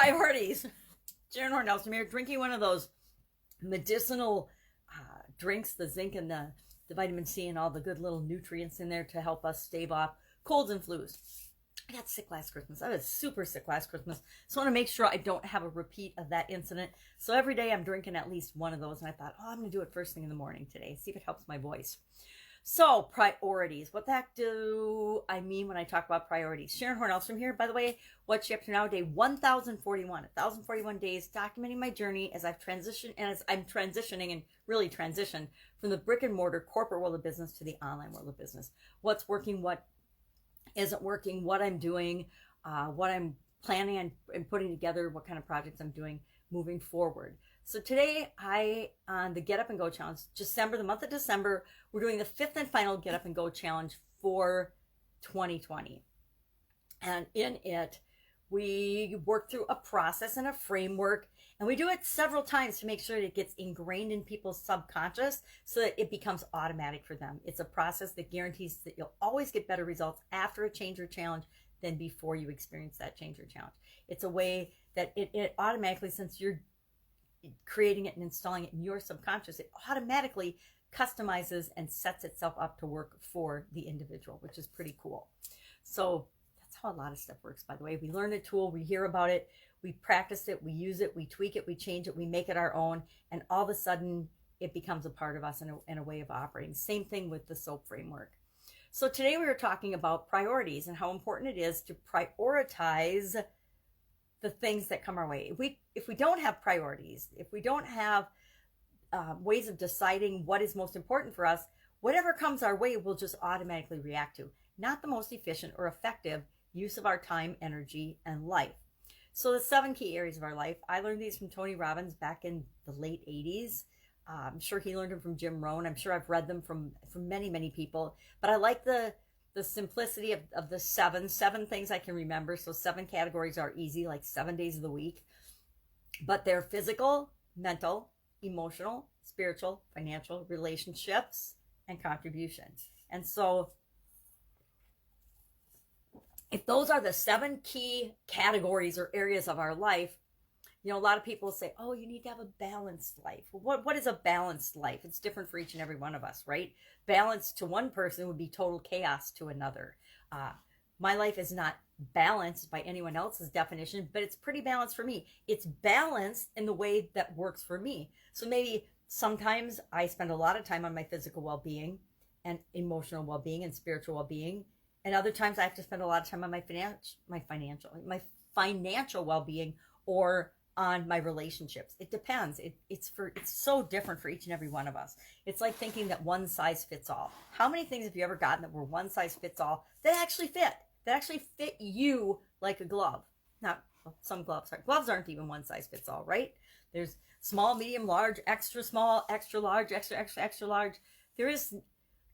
Priorities. Sharon Horne-Ellstrom here, drinking one of those medicinal drinks, the zinc and the vitamin C and all the good little nutrients in there to help us stave off colds and flus. I got sick last Christmas. I was super sick last Christmas. So I want to make sure I don't have a repeat of that incident. So every day I'm drinking at least one of those. And I thought, I'm going to do it first thing in the morning today. See if it helps my voice. So priorities. What the heck do I mean when I talk about priorities? Sharon Horne-Ellstrom here. By the way, what's she up to now? Day 1041. 1041 days documenting my journey as I've transitioned and as I'm transitioning and really transitioned from the brick and mortar corporate world of business to the online world of business. What's working, what isn't working, what I'm doing, what I'm planning on and putting together, what kind of projects I'm doing moving forward. So today on the Get Up and Go Challenge, the month of December, we're doing the 5th and final Get Up and Go Challenge for 2020. And in it, we work through a process and a framework, and we do it several times to make sure that it gets ingrained in people's subconscious so that it becomes automatic for them. It's a process that guarantees that you'll always get better results after a change or challenge than before you experience that change or challenge. It's a way that it automatically, since you're creating it and installing it in your subconscious, it automatically customizes and sets itself up to work for the individual, which is pretty cool. So that's how a lot of stuff works, by the way. We learn a tool, we hear about it, we practice it, we use it, we tweak it, we change it, we make it our own, and all of a sudden it becomes a part of us in a way of operating. Same thing with the SOAP framework. So today we were talking about priorities and how important it is to prioritize the things that come our way. If we don't have priorities, if we don't have ways of deciding what is most important for us, whatever comes our way we'll just automatically react to. Not the most efficient or effective use of our time, energy, and life. So the 7 key areas of our life, I learned these from Tony Robbins back in the late 80s. I'm sure he learned them from Jim Rohn. I'm sure I've read them from many, many people. But I like the simplicity of the seven things I can remember. So 7 categories are easy, like 7 days of the week. But they're physical, mental, emotional, spiritual, financial, relationships, and contribution. And so if those are the 7 key categories or areas of our life, you know, a lot of people say, oh, you need to have a balanced life. Well, what is a balanced life? It's different for each and every one of us, right? Balance to one person would be total chaos to another. My life is not balanced by anyone else's definition, but it's pretty balanced for me. It's balanced in the way that works for me. So maybe sometimes I spend a lot of time on my physical well-being and emotional well-being and spiritual well-being. And other times I have to spend a lot of time on my financial well-being or on my relationships. It depends. It's so different for each and every one of us. It's like thinking that one size fits all. How many things have you ever gotten that were one size fits all that actually fit you like a glove? Not some gloves. Gloves aren't even one size fits all, right? There's small, medium, large, extra small, extra large, extra, extra, extra large. There is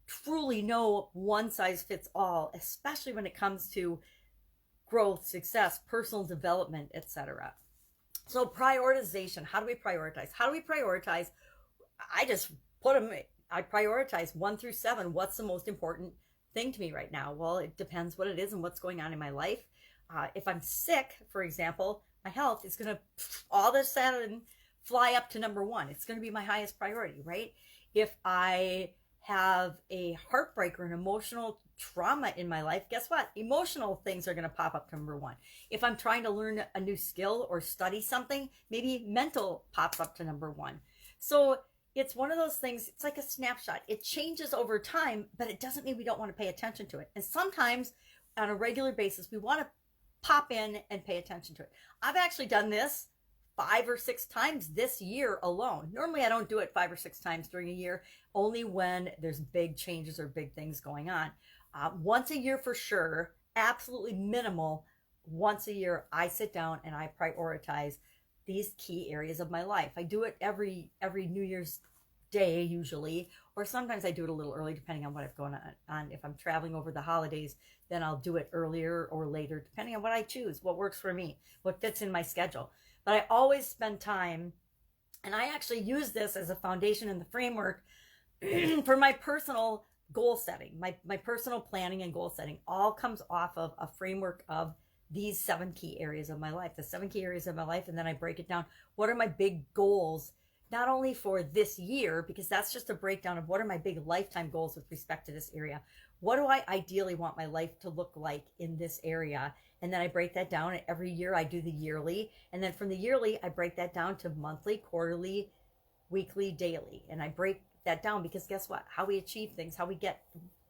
truly no one size fits all, especially when it comes to growth, success, personal development, etc. So prioritization, how do we prioritize? I prioritize 1 through 7. What's the most important thing to me right now? Well, it depends what it is and what's going on in my life. If I'm sick, for example, my health is going to all of a sudden fly up to number 1. It's going to be my highest priority, right? If I have a heartbreak or an emotional trauma in my life, guess what? Emotional things are going to pop up to number 1. If I'm trying to learn a new skill or study something, maybe mental pops up to number 1. So it's one of those things, it's like a snapshot. It changes over time, but it doesn't mean we don't want to pay attention to it. And sometimes on a regular basis, we want to pop in and pay attention to it. I've actually done this 5 or 6 times this year alone. Normally I don't do it 5 or 6 times during a year, only when there's big changes or big things going on. Once a year for sure, absolutely minimal. Once a year, I sit down and I prioritize these key areas of my life. I do it every New Year's Day usually, or sometimes I do it a little early depending on what I've going on. If I'm traveling over the holidays, then I'll do it earlier or later, depending on what I choose, what works for me, what fits in my schedule. But I always spend time, and I actually use this as a foundation in the framework for my personal goal setting, my personal planning and goal setting all comes off of a framework of these 7 key areas of my life, the 7 key areas of my life. And then I break it down. What are my big goals, not only for this year, because that's just a breakdown of what are my big lifetime goals with respect to this area. What do I ideally want my life to look like in this area? And then I break that down. And every year I do the yearly. And then from the yearly, I break that down to monthly, quarterly, weekly, daily. And I break that down because guess what? How we achieve things, how we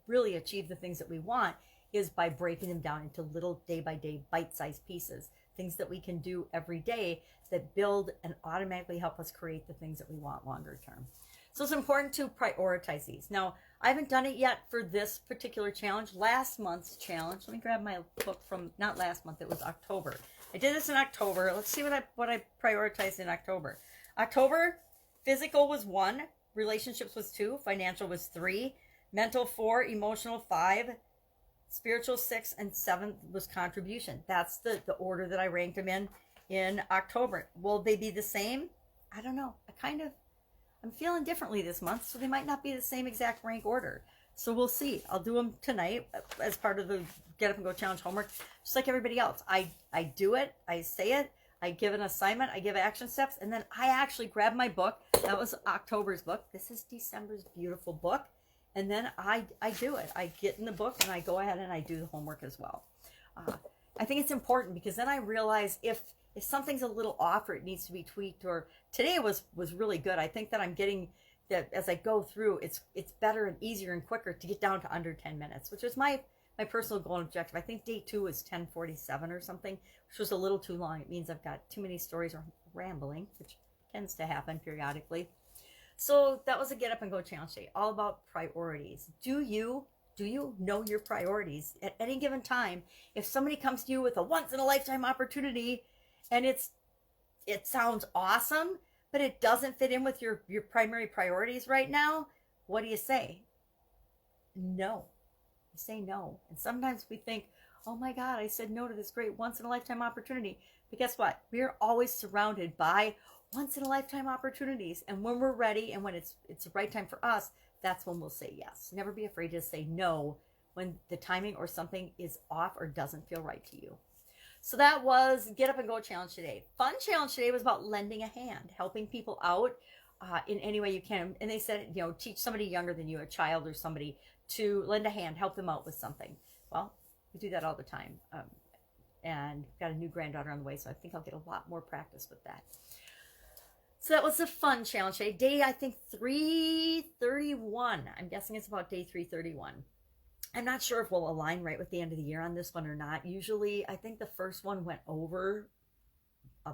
really achieve the things that we want is by breaking them down into little day by day bite-sized pieces, things that we can do every day that build and automatically help us create the things that we want longer term. So it's important to prioritize these. Now, I haven't done it yet for this particular challenge. Last month's challenge, let me grab my book from, not last month, it was October. I did this in October. Let's see what I prioritized in October. October, physical was 1, relationships was 2, financial was 3, mental 4, emotional 5, spiritual 6, and 7 was contribution. That's the order that I ranked them in October. Will they be the same? I don't know. I'm feeling differently this month, so they might not be the same exact rank order. So we'll see. I'll do them tonight as part of the Get Up and Go Challenge homework, just like everybody else. I do it, I say it, I give an assignment, I give action steps, and then I actually grab my book. That was October's book. This is December's beautiful book. And then I do it. I get in the book and I go ahead and I do the homework as well. I think it's important because then I realize if something's a little off or it needs to be tweaked, or today was really good. I think that I'm getting that as I go through, it's better and easier and quicker to get down to under 10 minutes, which is my personal goal and objective. I think day 2 was 10:47 or something, which was a little too long. It means I've got too many stories or rambling, which tends to happen periodically. So that was a Get Up and Go Challenge day, all about priorities. Do you know your priorities at any given time? If somebody comes to you with a once in a lifetime opportunity and it sounds awesome, but it doesn't fit in with your primary priorities right now, what do you say? No. You say no. And sometimes we think, oh my God, I said no to this great once in a lifetime opportunity. But guess what? We are always surrounded by once in a lifetime opportunities. And when we're ready and when it's the right time for us, that's when we'll say yes. Never be afraid to say no when the timing or something is off or doesn't feel right to you. So that was Get Up and Go Challenge today. Fun challenge today was about lending a hand, helping people out in any way you can. And they said, teach somebody younger than you, a child or somebody, to lend a hand, help them out with something. Well, we do that all the time. And got a new granddaughter on the way, so I think I'll get a lot more practice with that. So that was a fun challenge today. Day, I think, 331. I'm guessing it's about day 331. I'm not sure if we'll align right with the end of the year on this one or not. Usually, I think the first one went over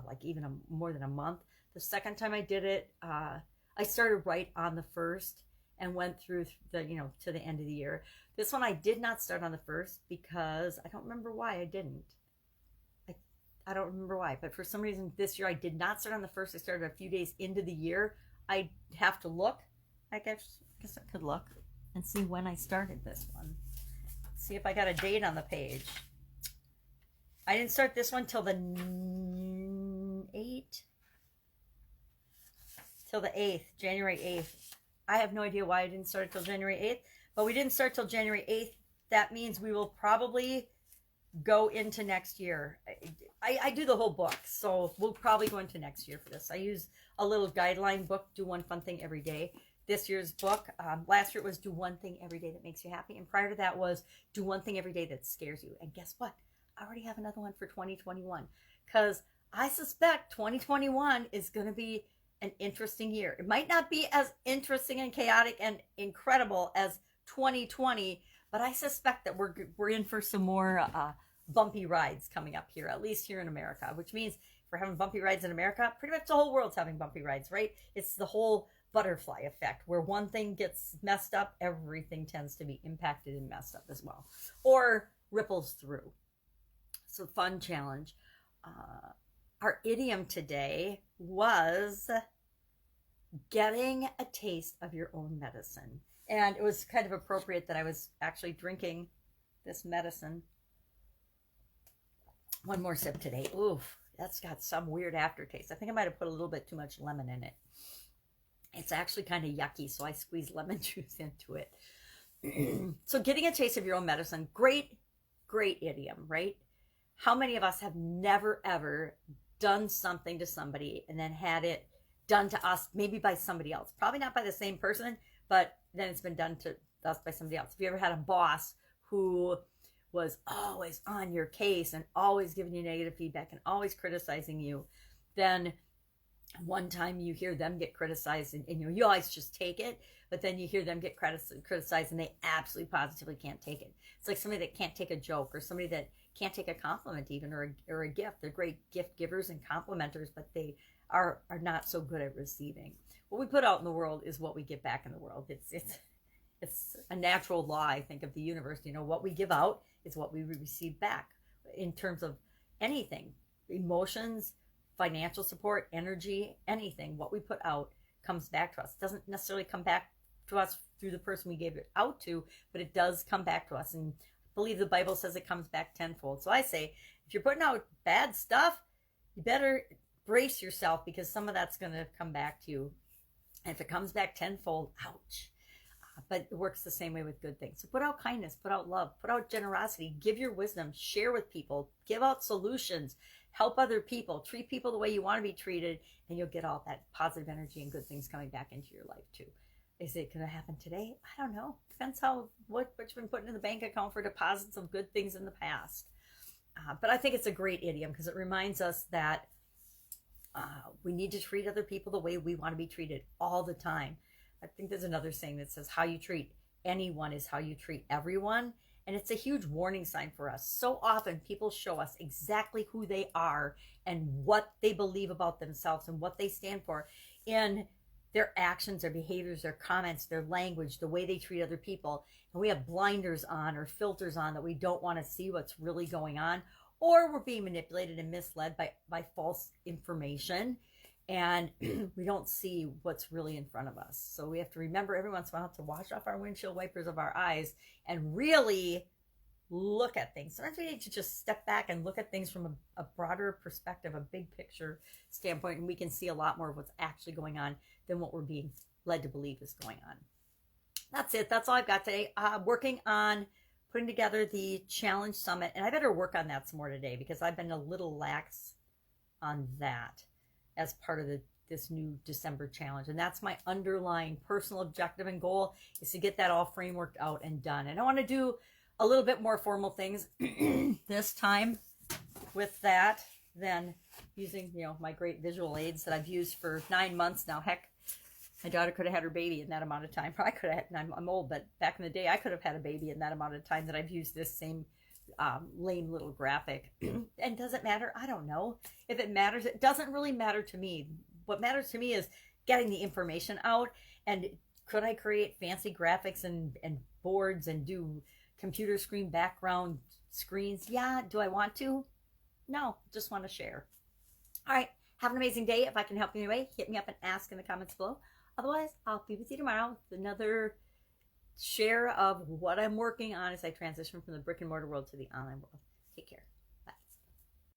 like even more than a month. The second time I did it, I started right on the first and went through the, to the end of the year. This one I did not start on the first because I don't remember why I didn't. I don't remember why, but for some reason this year I did not start on the first. I started a few days into the year. I have to look. I guess I could look and see when I started this one. See if I got a date on the page. I didn't start this one till the 8th. Till the 8th, January 8th. I have no idea why I didn't start it till January 8th, but we didn't start till January 8th. That means we will probably go into next year. I do the whole book, so we'll probably go into next year for this. I use a little guideline book, do one fun thing every day. This year's book, last year it was do one thing every day that makes you happy, and prior to that was do one thing every day that scares you. And guess what? I already have another one for 2021, because I suspect 2021 is going to be an interesting year. It might not be as interesting and chaotic and incredible as 2020, but I suspect that we're in for some more bumpy rides coming up here, at least here in America, which means if we're having bumpy rides in America, pretty much the whole world's having bumpy rides, right? It's the whole butterfly effect where one thing gets messed up, everything tends to be impacted and messed up as well, or ripples through. So fun challenge. Our idiom today was getting a taste of your own medicine. And it was kind of appropriate that I was actually drinking this medicine. One more sip today. Oof, that's got some weird aftertaste. I think I might have put a little bit too much lemon in it. It's actually kind of yucky, so I squeezed lemon juice into it. So getting a taste of your own medicine, great idiom, right? How many of us have never ever done something to somebody and then had it done to us, maybe by somebody else? Probably not by the same person, but then it's been done to us by somebody else. Have you ever had a boss who was always on your case and always giving you negative feedback and always criticizing you? Then one time you hear them get criticized, and you always just take it, but then you hear them get criticized and they absolutely positively can't take it. It's like somebody that can't take a joke, or somebody that can't take a compliment even, or a gift. They're great gift givers and complimenters, but they are not so good at receiving. What we put out in the world is what we get back in the world. It's a natural law, I think, of the universe. What we give out is what we receive back, in terms of anything, emotions, financial support, energy, anything. What we put out comes back to us. It doesn't necessarily come back to us through the person we gave it out to, but it does come back to us. And I believe the Bible says it comes back tenfold. So I say, if you're putting out bad stuff, you better brace yourself, because some of that's going to come back to you. And if it comes back tenfold, ouch. But it works the same way with good things. So put out kindness, put out love, put out generosity, give your wisdom, share with people, give out solutions, help other people, treat people the way you want to be treated, and you'll get all that positive energy and good things coming back into your life too. Is it going to happen today? I don't know. Depends what you've been putting in the bank account for deposits of good things in the past. But I think it's a great idiom, because it reminds us that we need to treat other people the way we want to be treated all the time. I think there's another saying that says, how you treat anyone is how you treat everyone. And it's a huge warning sign for us. So often people show us exactly who they are and what they believe about themselves and what they stand for in their actions, their behaviors, their comments, their language, the way they treat other people. And we have blinders on or filters on that we don't want to see what's really going on, or we're being manipulated and misled by false information. And we don't see what's really in front of us. So we have to remember every once in a while to wash off our windshield wipers of our eyes and really look at things. Sometimes we need to just step back and look at things from a broader perspective, a big picture standpoint, and we can see a lot more of what's actually going on than what we're being led to believe is going on. That's it. That's all I've got today. Working on putting together the Challenge Summit, and I better work on that some more today, because I've been a little lax on that as part of this new December challenge. And that's my underlying personal objective and goal, is to get that all frameworked out and done. And I want to do a little bit more formal things this time with that than using, my great visual aids that I've used for 9 months now. Heck, my daughter could have had her baby in that amount of time. I could have had, I'm old, but back in the day, I could have had a baby in that amount of time that I've used this same lame little graphic. And does it matter? I don't know. If it matters, it doesn't really matter to me. What matters to me is getting the information out. And could I create fancy graphics and boards and do computer screen background screens? Yeah. Do I want to? No, just want to share. All right. Have an amazing day. If I can help you in any way, hit me up and ask in the comments below. Otherwise, I'll be with you tomorrow with another share of what I'm working on as I transition from the brick and mortar world to the online world. Take care.